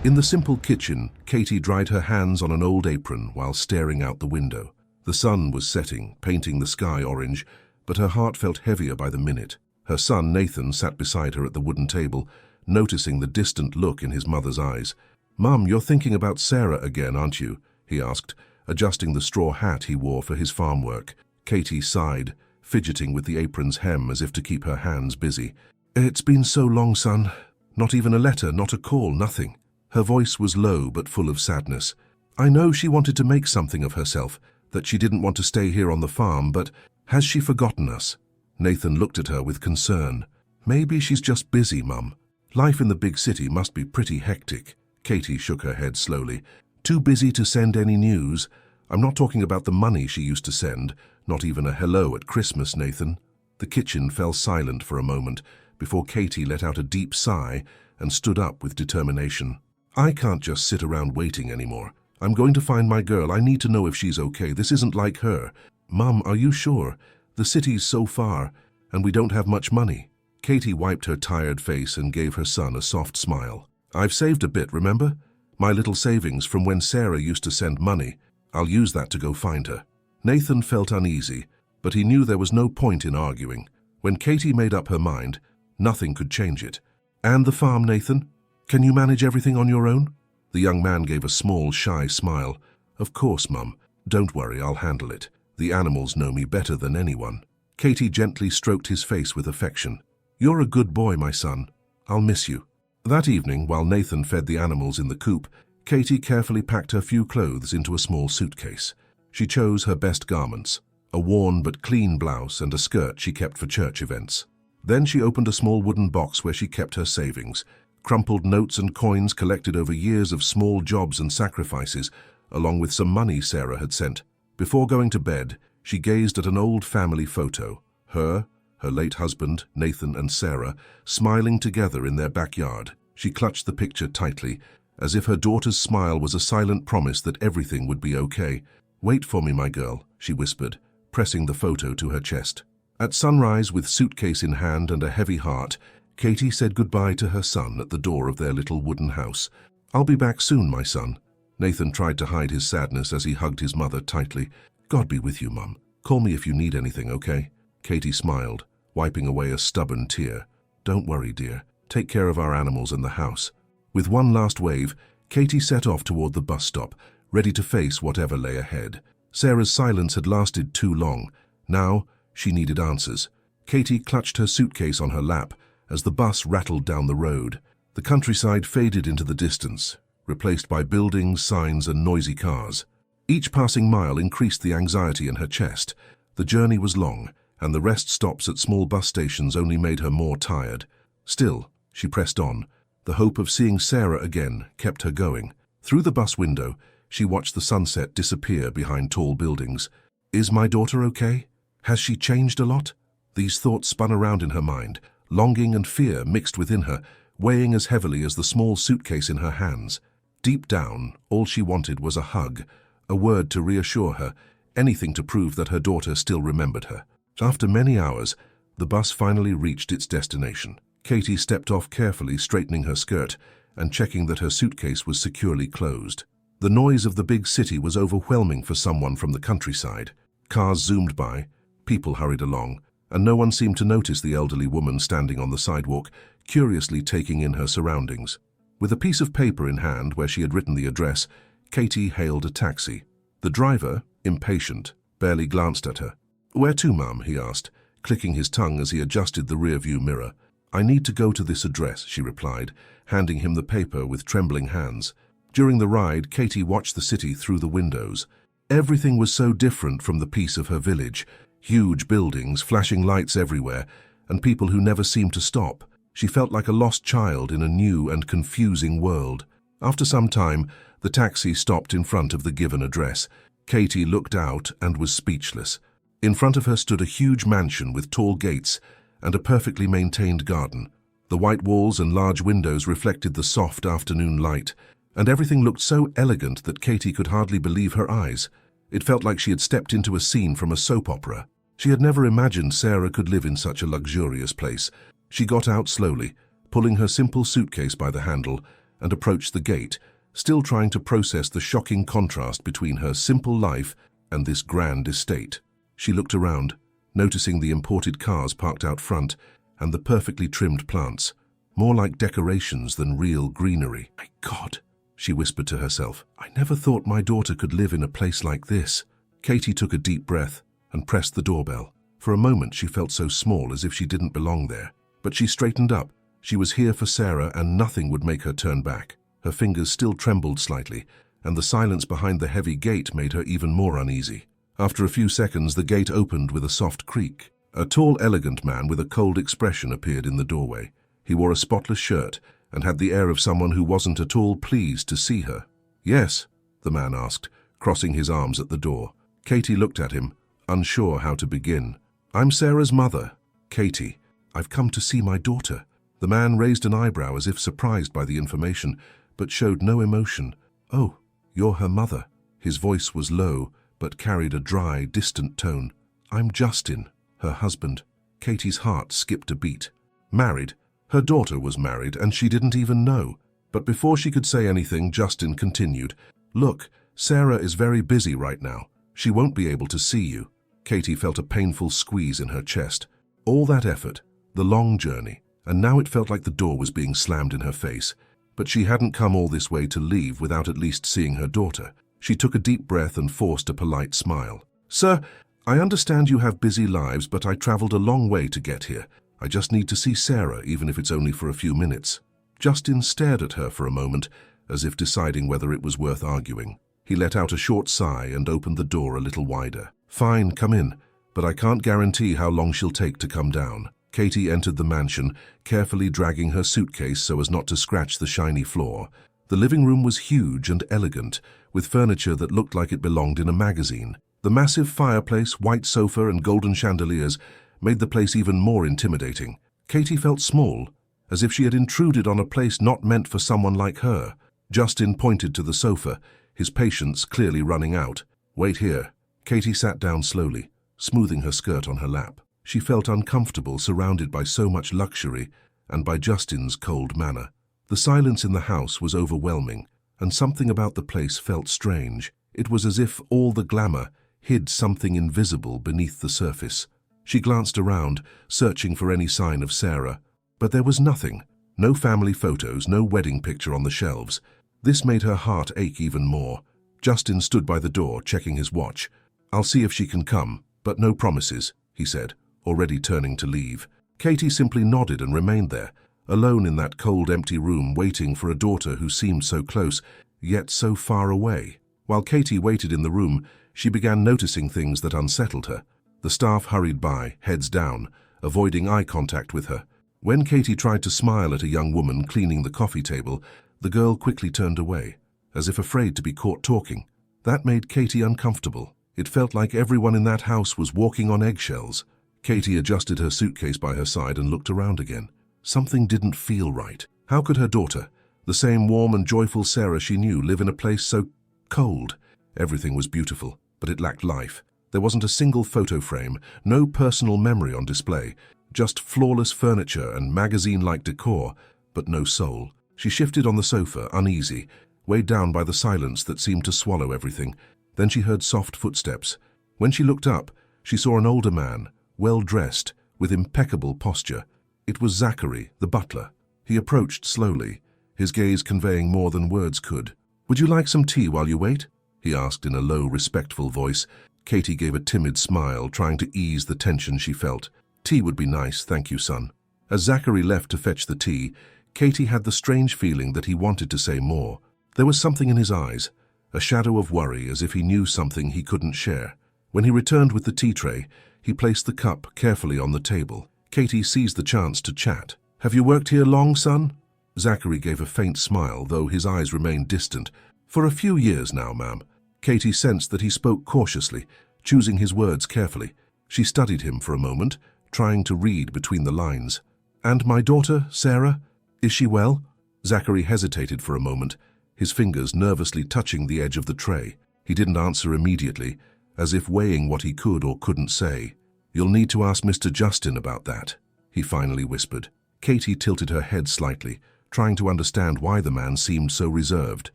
In the simple kitchen, Katie dried her hands on an old apron while staring out the window. The sun was setting, painting the sky orange, but her heart felt heavier by the minute. Her son, Nathan, sat beside her at the wooden table, noticing the distant look in his mother's eyes. "Mum, you're thinking about Sarah again, aren't you?" he asked, adjusting the straw hat he wore for his farm work. Katie sighed, fidgeting with the apron's hem as if to keep her hands busy. "It's been so long, son. Not even a letter, not a call, nothing." Her voice was low but full of sadness. "I know she wanted to make something of herself, that she didn't want to stay here on the farm, but has she forgotten us?" Nathan looked at her with concern. "Maybe she's just busy, Mum. Life in the big city must be pretty hectic." Katie shook her head slowly. "Too busy to send any news. I'm not talking about the money she used to send, not even a hello at Christmas, Nathan." The kitchen fell silent for a moment before Katie let out a deep sigh and stood up with determination. "I can't just sit around waiting anymore. I'm going to find my girl. I need to know if she's okay. This isn't like her." "Mum, are you sure? The city's so far, and we don't have much money." Katie wiped her tired face and gave her son a soft smile. "I've saved a bit, remember? My little savings from when Sarah used to send money. I'll use that to go find her." Nathan felt uneasy, but he knew there was no point in arguing. When Katie made up her mind, nothing could change it. "And the farm, Nathan? Can you manage everything on your own?" The young man gave a small, shy smile. "Of course, Mum. Don't worry, I'll handle it. The animals know me better than anyone." Katie gently stroked his face with affection. "You're a good boy, my son. I'll miss you." That evening, while Nathan fed the animals in the coop, Katie carefully packed her few clothes into a small suitcase. She chose her best garments, a worn but clean blouse and a skirt she kept for church events. Then she opened a small wooden box where she kept her savings, crumpled notes and coins collected over years of small jobs and sacrifices, along with some money Sarah had sent. Before going to bed, she gazed at an old family photo, her late husband, Nathan, and Sarah, smiling together in their backyard. She clutched the picture tightly, as if her daughter's smile was a silent promise that everything would be okay. "Wait for me, my girl," she whispered, pressing the photo to her chest. At sunrise, with suitcase in hand and a heavy heart, Katie said goodbye to her son at the door of their little wooden house. "I'll be back soon, my son." Nathan tried to hide his sadness as he hugged his mother tightly. "God be with you, Mum. Call me if you need anything, okay?" Katie smiled, wiping away a stubborn tear. "Don't worry, dear. Take care of our animals and the house." With one last wave, Katie set off toward the bus stop, ready to face whatever lay ahead. Sarah's silence had lasted too long. Now, she needed answers. Katie clutched her suitcase on her lap as the bus rattled down the road. The countryside faded into the distance, replaced by buildings, signs, and noisy cars. Each passing mile increased the anxiety in her chest. The journey was long, and the rest stops at small bus stations only made her more tired. Still, she pressed on. The hope of seeing Sarah again kept her going. Through the bus window, she watched the sunset disappear behind tall buildings. Is my daughter okay? Has she changed a lot? These thoughts spun around in her mind, longing and fear mixed within her, weighing as heavily as the small suitcase in her hands. Deep down, all she wanted was a hug, a word to reassure her, anything to prove that her daughter still remembered her. After many hours, the bus finally reached its destination. Katie stepped off carefully, straightening her skirt and checking that her suitcase was securely closed. The noise of the big city was overwhelming for someone from the countryside. Cars zoomed by, people hurried along, and no one seemed to notice the elderly woman standing on the sidewalk, curiously taking in her surroundings. With a piece of paper in hand where she had written the address, Katie hailed a taxi. The driver, impatient, barely glanced at her. "Where to, Mum?" he asked, clicking his tongue as he adjusted the rearview mirror. "I need to go to this address," she replied, handing him the paper with trembling hands. During the ride, Katie watched the city through the windows. Everything was so different from the peace of her village. Huge buildings, flashing lights everywhere, and people who never seemed to stop. She felt like a lost child in a new and confusing world. After some time, the taxi stopped in front of the given address. Katie looked out and was speechless. In front of her stood a huge mansion with tall gates and a perfectly maintained garden. The white walls and large windows reflected the soft afternoon light, and everything looked so elegant that Katie could hardly believe her eyes. It felt like she had stepped into a scene from a soap opera. She had never imagined Sarah could live in such a luxurious place. She got out slowly, pulling her simple suitcase by the handle, and approached the gate, still trying to process the shocking contrast between her simple life and this grand estate. She looked around, noticing the imported cars parked out front and the perfectly trimmed plants, more like decorations than real greenery. "My God," she whispered to herself, "I never thought my daughter could live in a place like this." Katie took a deep breath and pressed the doorbell. For a moment she felt so small, as if she didn't belong there. But she straightened up. She was here for Sarah, and nothing would make her turn back. Her fingers still trembled slightly, and the silence behind the heavy gate made her even more uneasy. After a few seconds, the gate opened with a soft creak. A tall, elegant man with a cold expression appeared in the doorway. He wore a spotless shirt and had the air of someone who wasn't at all pleased to see her. "Yes?" the man asked, crossing his arms at the door. Katie looked at him, unsure how to begin. "I'm Sarah's mother, Katie. I've come to see my daughter." The man raised an eyebrow as if surprised by the information, but showed no emotion. "Oh, you're her mother." His voice was low, but carried a dry, distant tone. "I'm Justin, her husband." Katie's heart skipped a beat. Married? Her daughter was married, and she didn't even know. But before she could say anything, Justin continued, "Look, Sarah is very busy right now. She won't be able to see you." Katie felt a painful squeeze in her chest. All that effort, the long journey, and now it felt like the door was being slammed in her face. But she hadn't come all this way to leave without at least seeing her daughter. She took a deep breath and forced a polite smile. "Sir, I understand you have busy lives, but I traveled a long way to get here. I just need to see Sarah, even if it's only for a few minutes." Justin stared at her for a moment, as if deciding whether it was worth arguing. He let out a short sigh and opened the door a little wider. "Fine, come in, but I can't guarantee how long she'll take to come down." Katie entered the mansion, carefully dragging her suitcase so as not to scratch the shiny floor. The living room was huge and elegant, with furniture that looked like it belonged in a magazine. The massive fireplace, white sofa, and golden chandeliers made the place even more intimidating. Katie felt small, as if she had intruded on a place not meant for someone like her. Justin pointed to the sofa, his patience clearly running out. "Wait here." Katie sat down slowly, smoothing her skirt on her lap. She felt uncomfortable, surrounded by so much luxury and by Justin's cold manner. The silence in the house was overwhelming, and something about the place felt strange. It was as if all the glamour hid something invisible beneath the surface. She glanced around, searching for any sign of Sarah, but there was nothing. No family photos, no wedding picture on the shelves. This made her heart ache even more. Justin stood by the door, checking his watch. "I'll see if she can come, but no promises," he said, already turning to leave. Katie simply nodded and remained there, alone in that cold, empty room, waiting for a daughter who seemed so close, yet so far away. While Katie waited in the room, she began noticing things that unsettled her. The staff hurried by, heads down, avoiding eye contact with her. When Katie tried to smile at a young woman cleaning the coffee table, the girl quickly turned away, as if afraid to be caught talking. That made Katie uncomfortable. It felt like everyone in that house was walking on eggshells. Katie adjusted her suitcase by her side and looked around again. Something didn't feel right. How could her daughter, the same warm and joyful Sarah she knew, live in a place so cold? Everything was beautiful, but it lacked life. There wasn't a single photo frame, no personal memory on display, just flawless furniture and magazine-like decor, but no soul. She shifted on the sofa, uneasy, weighed down by the silence that seemed to swallow everything. Then she heard soft footsteps. When she looked up, she saw an older man, well-dressed, with impeccable posture. It was Zachary, the butler. He approached slowly, his gaze conveying more than words could. "Would you like some tea while you wait?" he asked in a low, respectful voice. Katie gave a timid smile, trying to ease the tension she felt. "Tea would be nice, thank you, son." As Zachary left to fetch the tea, Katie had the strange feeling that he wanted to say more. There was something in his eyes, a shadow of worry, as if he knew something he couldn't share. When he returned with the tea tray, he placed the cup carefully on the table. Katie seized the chance to chat. "Have you worked here long, son?" Zachary gave a faint smile, though his eyes remained distant. "For a few years now, ma'am." Katie sensed that he spoke cautiously, choosing his words carefully. She studied him for a moment, trying to read between the lines. "And my daughter, Sarah? Is she well?" Zachary hesitated for a moment, his fingers nervously touching the edge of the tray. He didn't answer immediately, as if weighing what he could or couldn't say. "You'll need to ask Mr. Justin about that," he finally whispered. Katie tilted her head slightly, trying to understand why the man seemed so reserved.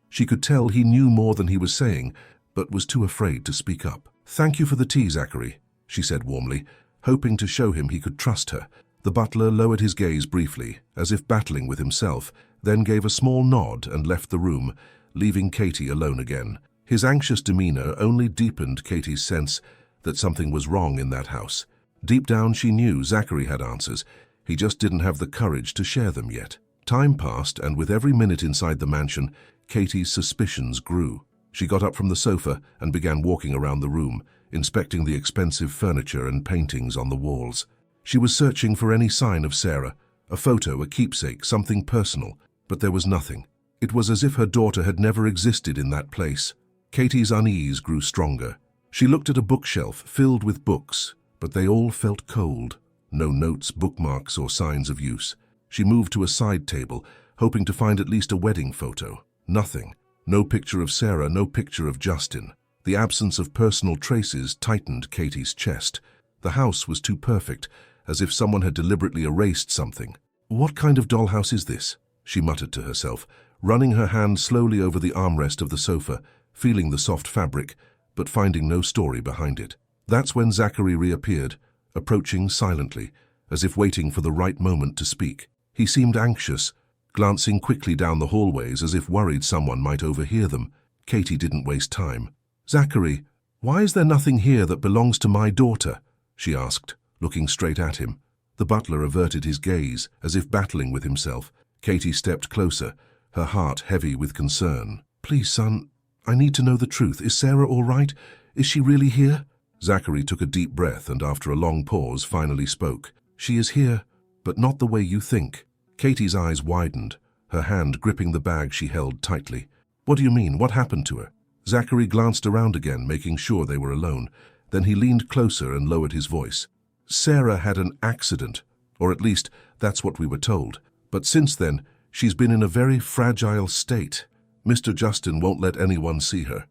She could tell he knew more than he was saying, but was too afraid to speak up. "Thank you for the tea, Zachary," she said warmly, hoping to show him he could trust her. The butler lowered his gaze briefly, as if battling with himself, then gave a small nod and left the room, leaving Katie alone again. His anxious demeanor only deepened Katie's sense that something was wrong in that house. Deep down she knew Zachary had answers, he just didn't have the courage to share them yet. Time passed, and with every minute inside the mansion, Katie's suspicions grew. She got up from the sofa and began walking around the room, inspecting the expensive furniture and paintings on the walls. She was searching for any sign of Sarah, a photo, a keepsake, something personal, but there was nothing. It was as if her daughter had never existed in that place. Katie's unease grew stronger. She looked at a bookshelf filled with books, but they all felt cold. No notes, bookmarks, or signs of use. She moved to a side table, hoping to find at least a wedding photo. Nothing. No picture of Sarah, no picture of Justin. The absence of personal traces tightened Katie's chest. The house was too perfect, as if someone had deliberately erased something. "What kind of dollhouse is this?" she muttered to herself, running her hand slowly over the armrest of the sofa, feeling the soft fabric, but finding no story behind it. That's when Zachary reappeared, approaching silently, as if waiting for the right moment to speak. He seemed anxious, glancing quickly down the hallways as if worried someone might overhear them. Katie didn't waste time. "Zachary, why is there nothing here that belongs to my daughter?" she asked, looking straight at him. The butler averted his gaze, as if battling with himself. Katie stepped closer, her heart heavy with concern. "Please, son, I need to know the truth. Is Sarah all right? Is she really here?" Zachary took a deep breath and after a long pause finally spoke. "She is here, but not the way you think." Katie's eyes widened, her hand gripping the bag she held tightly. "What do you mean? What happened to her?" Zachary glanced around again, making sure they were alone. Then he leaned closer and lowered his voice. "Sarah had an accident, or at least that's what we were told. But since then, she's been in a very fragile state. Mr. Justin won't let anyone see her.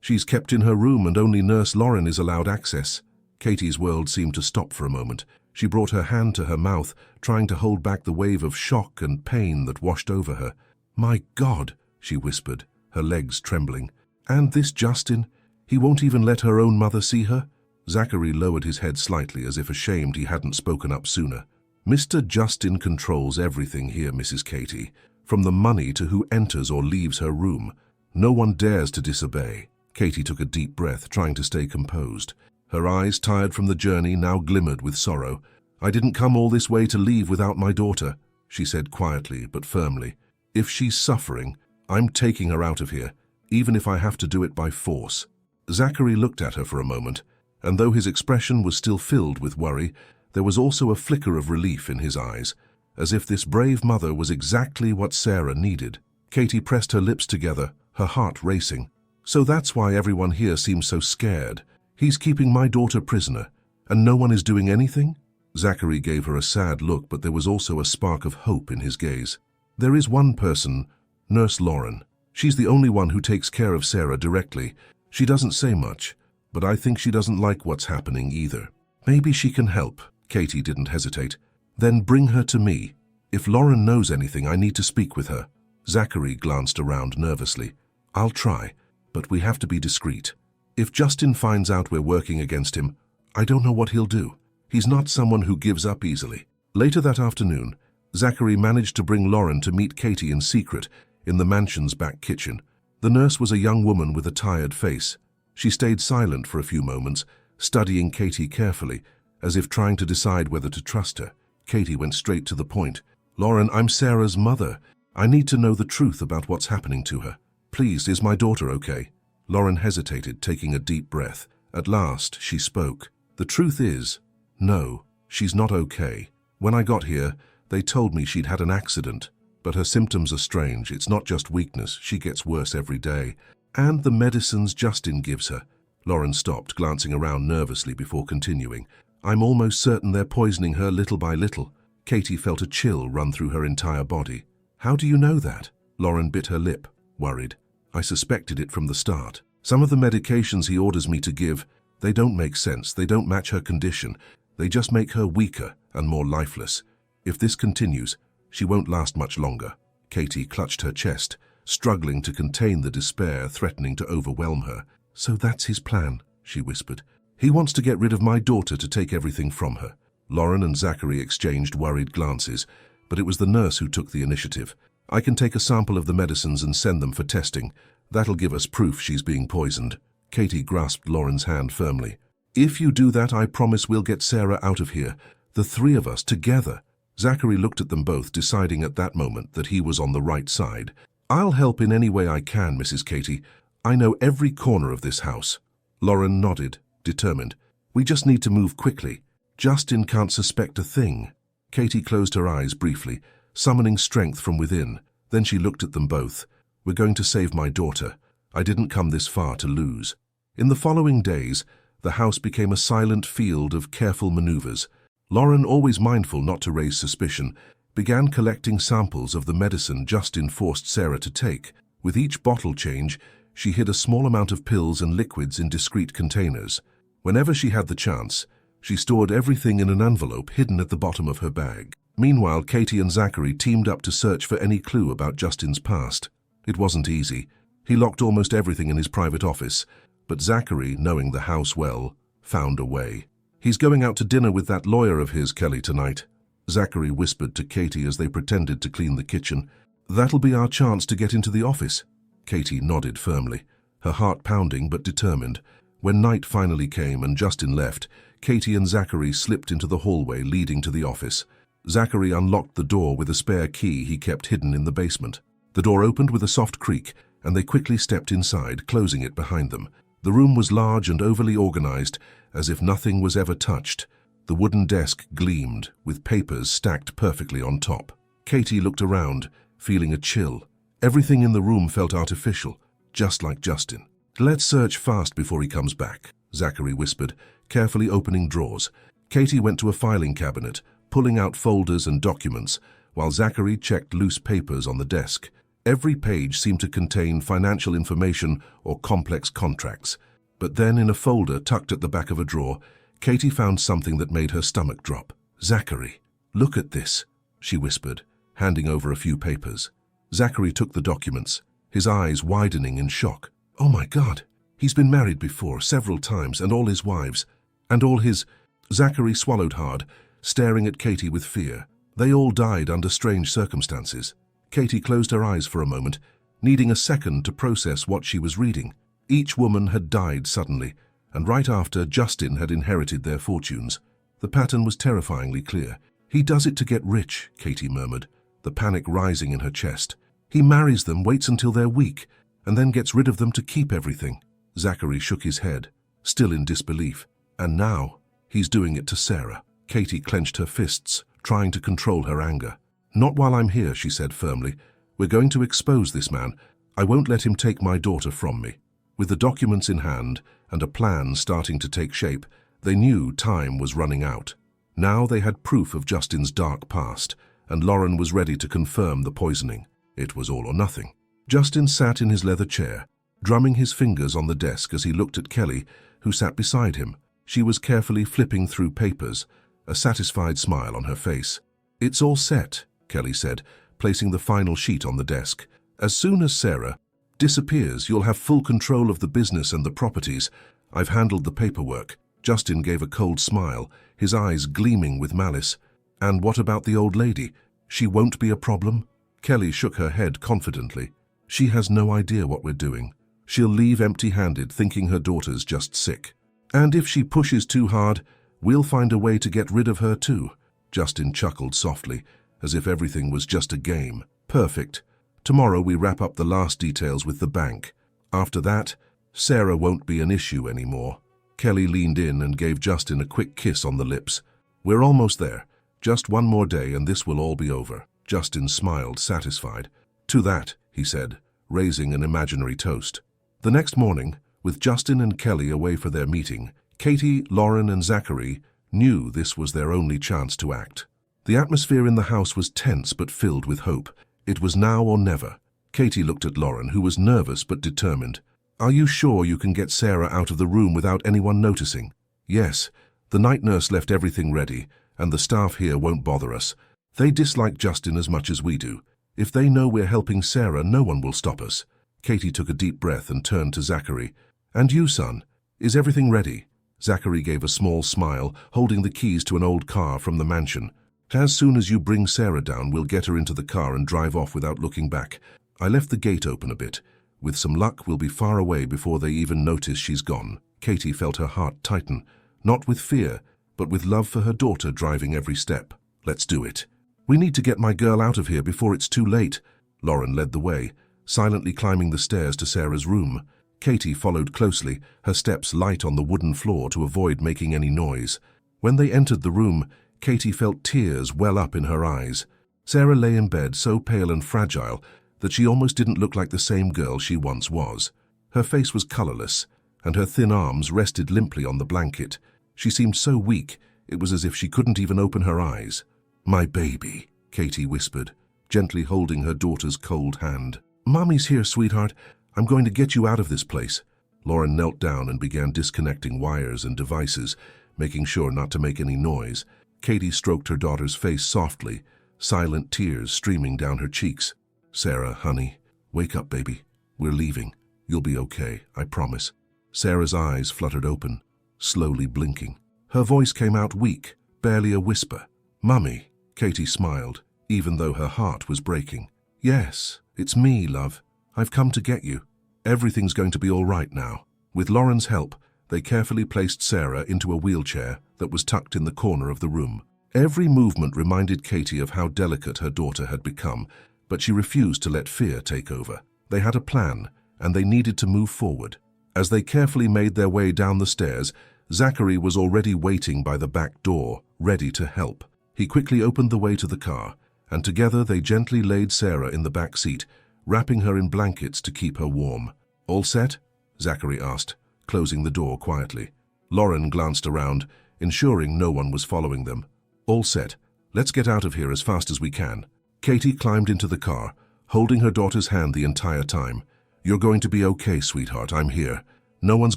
She's kept in her room and only Nurse Lauren is allowed access." Katie's world seemed to stop for a moment. She brought her hand to her mouth, trying to hold back the wave of shock and pain that washed over her. "My God," she whispered, her legs trembling. "And this Justin? He won't even let her own mother see her?" Zachary lowered his head slightly, as if ashamed he hadn't spoken up sooner. "Mr. Justin controls everything here, Mrs. Katie, from the money to who enters or leaves her room. No one dares to disobey." Katie took a deep breath, trying to stay composed. Her eyes, tired from the journey, now glimmered with sorrow. "I didn't come all this way to leave without my daughter," she said quietly but firmly. "If she's suffering, I'm taking her out of here, even if I have to do it by force." Zachary looked at her for a moment, and though his expression was still filled with worry, there was also a flicker of relief in his eyes, as if this brave mother was exactly what Sarah needed. Katie pressed her lips together, her heart racing. "So that's why everyone here seems so scared. He's keeping my daughter prisoner, and no one is doing anything?" Zachary gave her a sad look, but there was also a spark of hope in his gaze. "There is one person, Nurse Lauren. She's the only one who takes care of Sarah directly. She doesn't say much, but I think she doesn't like what's happening either. Maybe she can help." Katie didn't hesitate. "Then bring her to me. If Lauren knows anything, I need to speak with her." Zachary glanced around nervously. "I'll try, but we have to be discreet. If Justin finds out we're working against him, I don't know what he'll do. He's not someone who gives up easily." Later that afternoon, Zachary managed to bring Lauren to meet Katie in secret in the mansion's back kitchen. The nurse was a young woman with a tired face. She stayed silent for a few moments, studying Katie carefully, as if trying to decide whether to trust her. Katie went straight to the point. "Lauren, I'm Sarah's mother. I need to know the truth about what's happening to her. Please, is my daughter okay?" Lauren hesitated, taking a deep breath. At last, she spoke. "The truth is, no, she's not okay. When I got here, they told me she'd had an accident, but her symptoms are strange. It's not just weakness, she gets worse every day. And the medicines Justin gives her." Lauren stopped, glancing around nervously before continuing. "I'm almost certain they're poisoning her little by little." Katie felt a chill run through her entire body. "How do you know that?" Lauren bit her lip, worried. "I suspected it from the start. Some of the medications he orders me to give, they don't make sense. They don't match her condition. They just make her weaker and more lifeless. If this continues, she won't last much longer." Katie clutched her chest, struggling to contain the despair threatening to overwhelm her. "So that's his plan," she whispered. "He wants to get rid of my daughter to take everything from her." Lauren and Zachary exchanged worried glances, but it was the nurse who took the initiative. "I can take a sample of the medicines and send them for testing. That'll give us proof she's being poisoned." Katie grasped Lauren's hand firmly. "If you do that, I promise we'll get Sarah out of here. The three of us together." Zachary looked at them both, deciding at that moment that he was on the right side. "I'll help in any way I can, Mrs. Katie. I know every corner of this house." Lauren nodded, determined. "We just need to move quickly. Justin can't suspect a thing." Katie closed her eyes briefly, summoning strength from within. Then she looked at them both. "We're going to save my daughter. I didn't come this far to lose." In the following days, the house became a silent field of careful maneuvers. Lauren, always mindful not to raise suspicion, began collecting samples of the medicine Justin forced Sarah to take. With each bottle change, she hid a small amount of pills and liquids in discreet containers. Whenever she had the chance, she stored everything in an envelope hidden at the bottom of her bag. Meanwhile, Katie and Zachary teamed up to search for any clue about Justin's past. It wasn't easy. He locked almost everything in his private office, but Zachary, knowing the house well, found a way. "He's going out to dinner with that lawyer of his, Kelly, tonight," Zachary whispered to Katie as they pretended to clean the kitchen. "That'll be our chance to get into the office." Katie nodded firmly, her heart pounding but determined. When night finally came and Justin left, Katie and Zachary slipped into the hallway leading to the office. Zachary unlocked the door with a spare key he kept hidden in the basement. The door opened with a soft creak, and they quickly stepped inside, closing it behind them. The room was large and overly organized, as if nothing was ever touched. The wooden desk gleamed, with papers stacked perfectly on top. Katie looked around, feeling a chill. Everything in the room felt artificial, just like Justin. "Let's search fast before he comes back," Zachary whispered, carefully opening drawers. Katie went to a filing cabinet, pulling out folders and documents, while Zachary checked loose papers on the desk. Every page seemed to contain financial information or complex contracts. But then, in a folder tucked at the back of a drawer, Katie found something that made her stomach drop. "Zachary, look at this," she whispered, handing over a few papers. Zachary took the documents, his eyes widening in shock. "Oh my God, he's been married before, several times, and all his wives, and all his—" Zachary swallowed hard, staring at Katie with fear. "They all died under strange circumstances." Katie closed her eyes for a moment, needing a second to process what she was reading. Each woman had died suddenly, and right after, Justin had inherited their fortunes. The pattern was terrifyingly clear. "He does it to get rich," Katie murmured, the panic rising in her chest. "He marries them, waits until they're weak, and then gets rid of them to keep everything." Zachary shook his head, still in disbelief. "And now, he's doing it to Sarah." Katie clenched her fists, trying to control her anger. "Not while I'm here," she said firmly. "We're going to expose this man. I won't let him take my daughter from me." With the documents in hand and a plan starting to take shape, they knew time was running out. Now they had proof of Justin's dark past, and Lauren was ready to confirm the poisoning. It was all or nothing. Justin sat in his leather chair, drumming his fingers on the desk as he looked at Kelly, who sat beside him. She was carefully flipping through papers, a satisfied smile on her face. "It's all set," Kelly said, placing the final sheet on the desk. "As soon as Sarah disappears, you'll have full control of the business and the properties. I've handled the paperwork." Justin gave a cold smile, his eyes gleaming with malice. "And what about the old lady? She won't be a problem?" Kelly shook her head confidently. "She has no idea what we're doing. She'll leave empty-handed, thinking her daughter's just sick. And if she pushes too hard, we'll find a way to get rid of her too." Justin chuckled softly, as if everything was just a game. "Perfect. Tomorrow we wrap up the last details with the bank. After that, Sarah won't be an issue anymore." Kelly leaned in and gave Justin a quick kiss on the lips. "We're almost there. Just one more day and this will all be over." Justin smiled, satisfied. "To that," he said, raising an imaginary toast. The next morning, with Justin and Kelly away for their meeting, Katie, Lauren, and Zachary knew this was their only chance to act. The atmosphere in the house was tense but filled with hope. It was now or never. Katie looked at Lauren, who was nervous but determined. "Are you sure you can get Sarah out of the room without anyone noticing?" "Yes. The night nurse left everything ready, and the staff here won't bother us. They dislike Justin as much as we do. If they know we're helping Sarah, no one will stop us. Katie took a deep breath and turned to Zachary. And you, son, is everything ready? Zachary gave a small smile, holding the keys to an old car from the mansion. As soon as you bring Sarah down, we'll get her into the car and drive off without looking back. I left the gate open a bit. With some luck, we'll be far away before they even notice she's gone. Katie felt her heart tighten, not with fear, but with love for her daughter driving every step. Let's do it. We need to get my girl out of here before it's too late. Lauren led the way, silently climbing the stairs to Sarah's room. Katie followed closely, her steps light on the wooden floor to avoid making any noise. When they entered the room, Katie felt tears well up in her eyes. Sarah lay in bed so pale and fragile that she almost didn't look like the same girl she once was. Her face was colorless, and her thin arms rested limply on the blanket. She seemed so weak, it was as if she couldn't even open her eyes. "My baby," Katie whispered, gently holding her daughter's cold hand. "Mommy's here, sweetheart. I'm going to get you out of this place." Lauren knelt down and began disconnecting wires and devices, making sure not to make any noise. Katie stroked her daughter's face softly, silent tears streaming down her cheeks. "Sarah, honey, wake up, baby. We're leaving. You'll be okay, I promise." Sarah's eyes fluttered open, slowly blinking. Her voice came out weak, barely a whisper. "Mummy," Katie smiled, even though her heart was breaking. "Yes, it's me, love. I've come to get you. Everything's going to be all right now." With Lauren's help, they carefully placed Sarah into a wheelchair that was tucked in the corner of the room. Every movement reminded Katie of how delicate her daughter had become, but she refused to let fear take over. They had a plan, and they needed to move forward. As they carefully made their way down the stairs, Zachary was already waiting by the back door, ready to help. He quickly opened the way to the car, and together they gently laid Sarah in the back seat, wrapping her in blankets to keep her warm. "All set?" Zachary asked, closing the door quietly. Lauren glanced around, ensuring no one was following them. "All set. Let's get out of here as fast as we can." Katie climbed into the car, holding her daughter's hand the entire time. "You're going to be okay, sweetheart. I'm here. No one's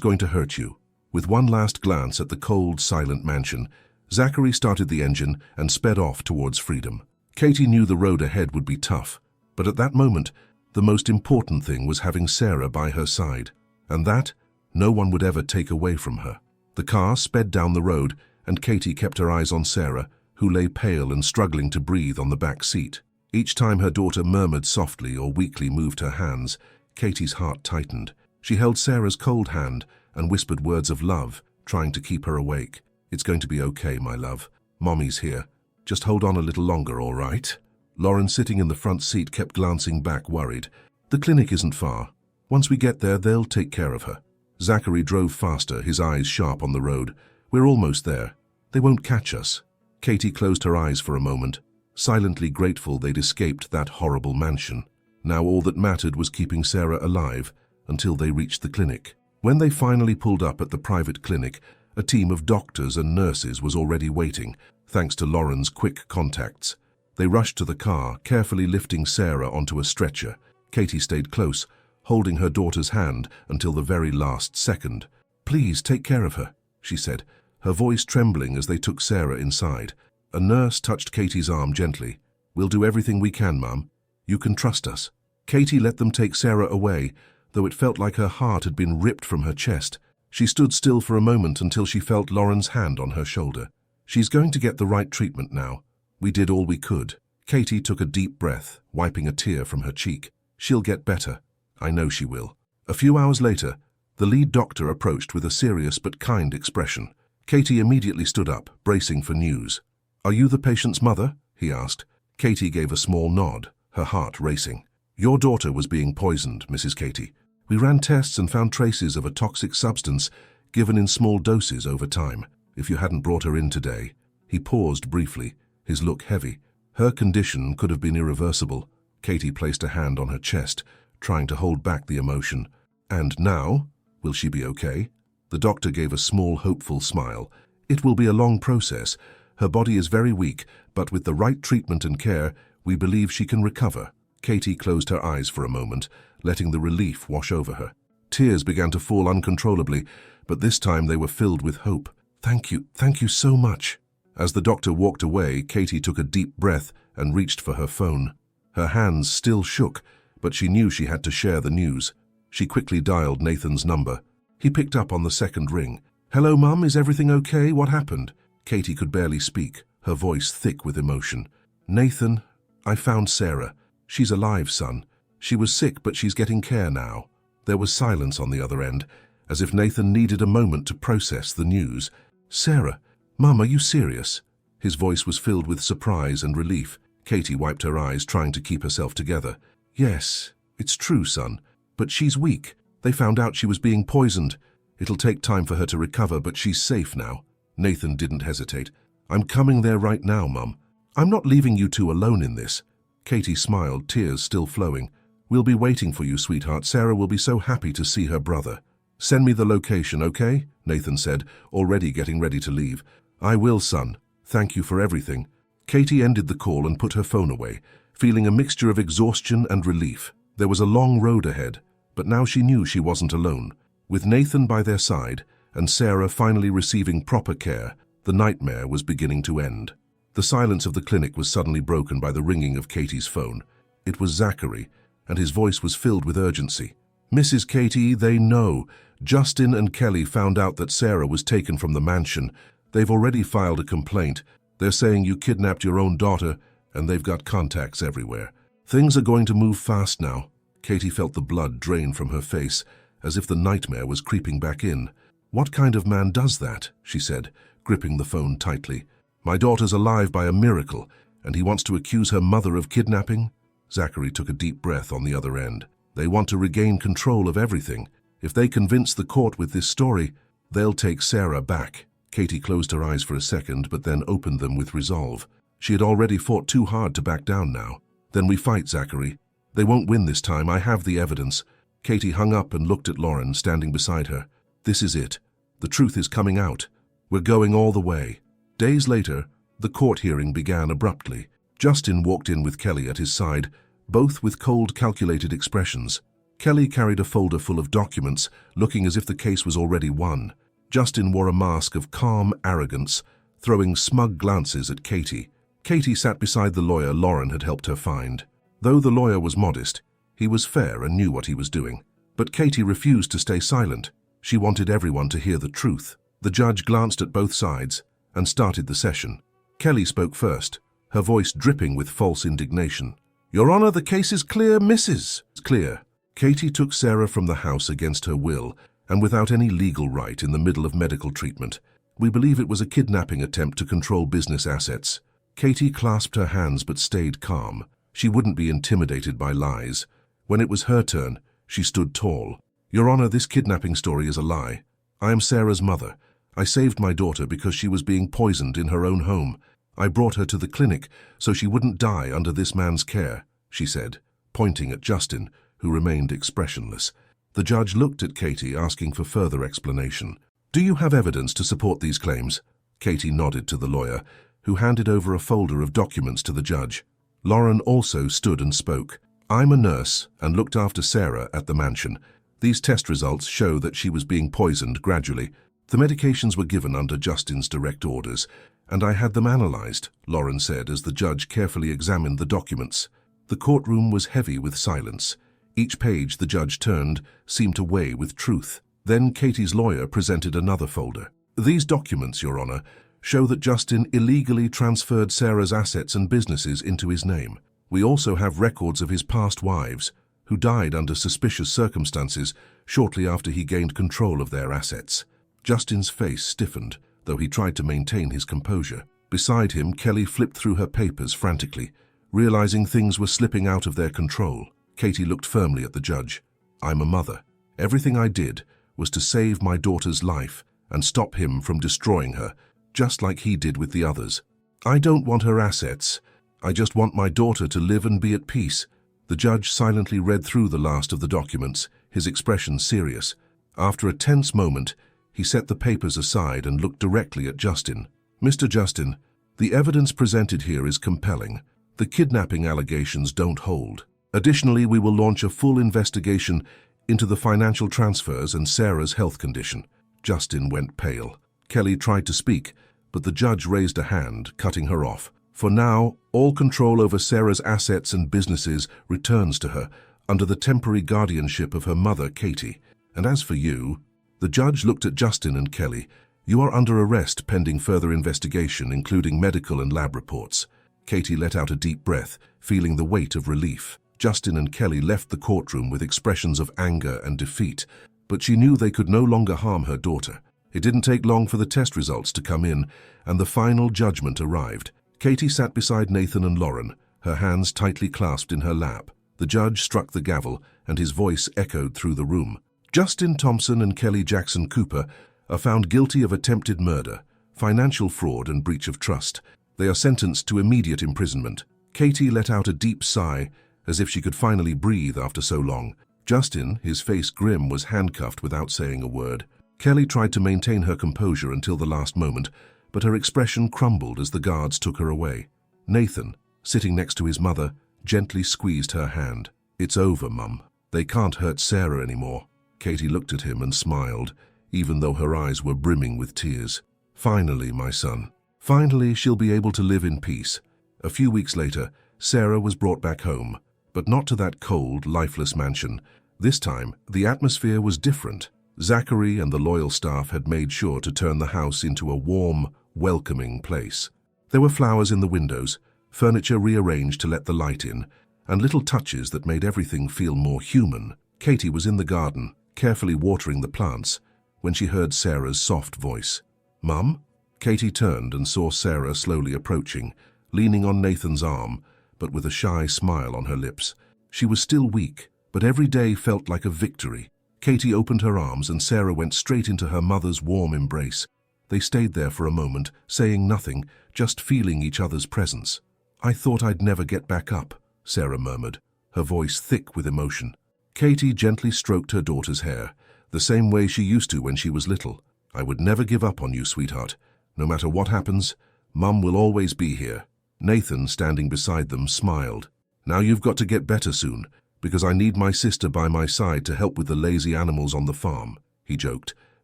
going to hurt you." With one last glance at the cold, silent mansion, Zachary started the engine and sped off towards freedom. Katie knew the road ahead would be tough, but at that moment, the most important thing was having Sarah by her side, and that no one would ever take away from her. The car sped down the road, and Katie kept her eyes on Sarah, who lay pale and struggling to breathe on the back seat. Each time her daughter murmured softly or weakly moved her hands, Katie's heart tightened. She held Sarah's cold hand and whispered words of love, trying to keep her awake. "It's going to be okay, my love. Mommy's here. Just hold on a little longer, all right?" Lauren, sitting in the front seat, kept glancing back, worried. "The clinic isn't far. Once we get there, they'll take care of her." Zachary drove faster, his eyes sharp on the road. "We're almost there. They won't catch us." Katie closed her eyes for a moment, silently grateful they'd escaped that horrible mansion. Now all that mattered was keeping Sarah alive until they reached the clinic. When they finally pulled up at the private clinic, a team of doctors and nurses was already waiting, thanks to Lauren's quick contacts. They rushed to the car, carefully lifting Sarah onto a stretcher. Katie stayed close, holding her daughter's hand until the very last second. "Please take care of her," she said, her voice trembling as they took Sarah inside. A nurse touched Katie's arm gently. "We'll do everything we can, Mum. You can trust us." Katie let them take Sarah away, though it felt like her heart had been ripped from her chest. She stood still for a moment until she felt Lauren's hand on her shoulder. "She's going to get the right treatment now. We did all we could." Katie took a deep breath, wiping a tear from her cheek. "She'll get better. I know she will." A few hours later, the lead doctor approached with a serious but kind expression. Katie immediately stood up, bracing for news. "Are you the patient's mother?" he asked. Katie gave a small nod, her heart racing. "Your daughter was being poisoned, Mrs. Katie. We ran tests and found traces of a toxic substance given in small doses over time. If you hadn't brought her in today..." He paused briefly, his look heavy. Her condition could have been irreversible. Katie placed a hand on her chest, trying to hold back the emotion. "And now? Will she be okay?" The doctor gave a small, hopeful smile. "It will be a long process. Her body is very weak, but with the right treatment and care, we believe she can recover." Katie closed her eyes for a moment, letting the relief wash over her. Tears began to fall uncontrollably, but this time they were filled with hope. Thank you so much." As the doctor walked away, Katie took a deep breath and reached for her phone. Her hands still shook, but she knew she had to share the news. She quickly dialed Nathan's number. He picked up on the second ring. "Hello, Mum, is everything okay? What happened?" Katie could barely speak, her voice thick with emotion. "Nathan, I found Sarah. She's alive, son. She was sick, but she's getting care now." There was silence on the other end, as if Nathan needed a moment to process the news. "Sarah? Mum, are you serious?" His voice was filled with surprise and relief. Katie wiped her eyes, trying to keep herself together. "Yes, it's true, son. But she's weak. They found out she was being poisoned. It'll take time for her to recover, but she's safe now." Nathan didn't hesitate. "I'm coming there right now, Mum. I'm not leaving you two alone in this." Katie smiled, tears still flowing. "We'll be waiting for you, sweetheart. Sarah will be so happy to see her brother." "Send me the location, okay?" Nathan said, already getting ready to leave. "I will, son. Thank you for everything." Katie ended the call and put her phone away, feeling a mixture of exhaustion and relief. There was a long road ahead, but now she knew she wasn't alone. With Nathan by their side and Sarah finally receiving proper care, the nightmare was beginning to end. The silence of the clinic was suddenly broken by the ringing of Katie's phone. It was Zachary, and his voice was filled with urgency. "Mrs. Katie, they know. Justin and Kelly found out that Sarah was taken from the mansion. They've already filed a complaint. They're saying you kidnapped your own daughter, and they've got contacts everywhere. Things are going to move fast now." Katie felt the blood drain from her face, as if the nightmare was creeping back in. "What kind of man does that?" she said, gripping the phone tightly. "My daughter's alive by a miracle, and he wants to accuse her mother of kidnapping?" Zachary took a deep breath on the other end. "They want to regain control of everything. If they convince the court with this story, they'll take Sarah back." Katie closed her eyes for a second, but then opened them with resolve. She had already fought too hard to back down now. "Then we fight, Zachary. They won't win this time. I have the evidence." Katie hung up and looked at Lauren standing beside her. "This is it. The truth is coming out. We're going all the way." Days later, the court hearing began abruptly. Justin walked in with Kelly at his side, both with cold, calculated expressions. Kelly carried a folder full of documents, looking as if the case was already won. Justin wore a mask of calm arrogance, throwing smug glances at Katie. Katie sat beside the lawyer Lauren had helped her find. Though the lawyer was modest, he was fair and knew what he was doing. But Katie refused to stay silent. She wanted everyone to hear the truth. The judge glanced at both sides and started the session. Kelly spoke first, her voice dripping with false indignation. "Your Honor, the case is clear, Mrs. It's clear. Katie took Sarah from the house against her will and without any legal right in the middle of medical treatment. We believe it was a kidnapping attempt to control business assets." Katie clasped her hands but stayed calm. She wouldn't be intimidated by lies. When it was her turn, she stood tall. "Your Honor, this kidnapping story is a lie. I am Sarah's mother. I saved my daughter because she was being poisoned in her own home. I brought her to the clinic so she wouldn't die under this man's care," she said, pointing at Justin, who remained expressionless. The judge looked at Katie, asking for further explanation. "Do you have evidence to support these claims?" Katie nodded to the lawyer, who handed over a folder of documents to the judge. Lauren also stood and spoke. "I'm a nurse and looked after Sarah at the mansion. These test results show that she was being poisoned gradually. The medications were given under Justin's direct orders, and I had them analyzed," Lauren said as the judge carefully examined the documents. The courtroom was heavy with silence. Each page the judge turned seemed to weigh with truth. Then Katie's lawyer presented another folder. "These documents, Your Honor, show that Justin illegally transferred Sarah's assets and businesses into his name. We also have records of his past wives, who died under suspicious circumstances shortly after he gained control of their assets." Justin's face stiffened, though he tried to maintain his composure. Beside him, Kelly flipped through her papers frantically, realizing things were slipping out of their control. Katie looked firmly at the judge. "I'm a mother. Everything I did was to save my daughter's life and stop him from destroying her, just like he did with the others. I don't want her assets. I just want my daughter to live and be at peace." The judge silently read through the last of the documents, his expression serious. After a tense moment, he set the papers aside and looked directly at Justin. "Mr. Justin, the evidence presented here is compelling. The kidnapping allegations don't hold. Additionally, we will launch a full investigation into the financial transfers and Sarah's health condition." Justin went pale. Kelly tried to speak, but the judge raised a hand, cutting her off. "For now, All control over Sarah's assets and businesses returns to her under the temporary guardianship of her mother, Katie. And as for you, the judge looked at Justin and Kelly. You are under arrest pending further investigation, including medical and lab reports. Katie let out a deep breath, feeling the weight of relief. Justin and Kelly left the courtroom with expressions of anger and defeat, but she knew they could no longer harm her daughter. It didn't take long for the test results to come in, and the final judgment arrived. Katie sat beside Nathan and Lauren, her hands tightly clasped in her lap. The judge struck the gavel, and his voice echoed through the room. Justin Thompson and Kelly Jackson Cooper are found guilty of attempted murder, financial fraud, and breach of trust. They are sentenced to immediate imprisonment. Katie let out a deep sigh, as if she could finally breathe after so long. Justin, his face grim, was handcuffed without saying a word. Kelly tried to maintain her composure until the last moment, but her expression crumbled as the guards took her away. Nathan, sitting next to his mother, gently squeezed her hand. "It's over, Mum. They can't hurt Sarah anymore." Katie looked at him and smiled, even though her eyes were brimming with tears. "Finally, my son. Finally, she'll be able to live in peace." A few weeks later, Sarah was brought back home, but not to that cold, lifeless mansion. This time, the atmosphere was different. Zachary and the loyal staff had made sure to turn the house into a warm, welcoming place. There were flowers in the windows, furniture rearranged to let the light in, and little touches that made everything feel more human. Katie was in the garden, carefully watering the plants, when she heard Sarah's soft voice. "Mum?" Katie turned and saw Sarah slowly approaching, leaning on Nathan's arm, but with a shy smile on her lips. She was still weak, but every day felt like a victory. Katie opened her arms and Sarah went straight into her mother's warm embrace. They stayed there for a moment, saying nothing, just feeling each other's presence. "I thought I'd never get back up," Sarah murmured, her voice thick with emotion. Katie gently stroked her daughter's hair, the same way she used to when she was little. "I would never give up on you, sweetheart. No matter what happens, Mum will always be here." Nathan, standing beside them, smiled. "Now you've got to get better soon, because I need my sister by my side to help with the lazy animals on the farm," he joked,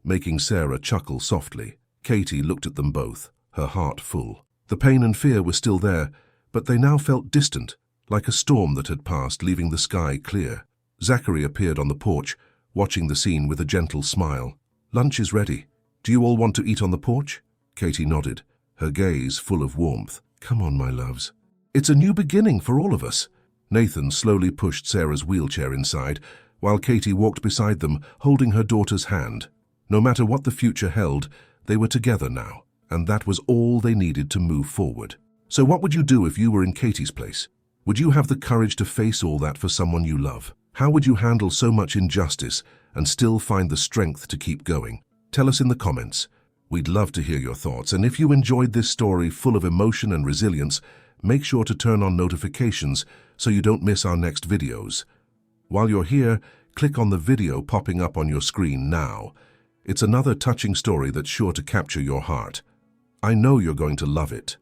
making Sarah chuckle softly. Katie looked at them both, her heart full. The pain and fear were still there, but they now felt distant, like a storm that had passed, leaving the sky clear. Zachary appeared on the porch, watching the scene with a gentle smile. "Lunch is ready. Do you all want to eat on the porch?" Katie nodded, her gaze full of warmth. "Come on, my loves. It's a new beginning for all of us." Nathan slowly pushed Sarah's wheelchair inside, while Katie walked beside them, holding her daughter's hand. No matter what the future held, they were together now, and that was all they needed to move forward. So what would you do if you were in Katie's place? Would you have the courage to face all that for someone you love? How would you handle so much injustice and still find the strength to keep going? Tell us in the comments. We'd love to hear your thoughts, and if you enjoyed this story full of emotion and resilience, make sure to turn on notifications so you don't miss our next videos. While you're here, click on the video popping up on your screen now. It's another touching story that's sure to capture your heart. I know you're going to love it.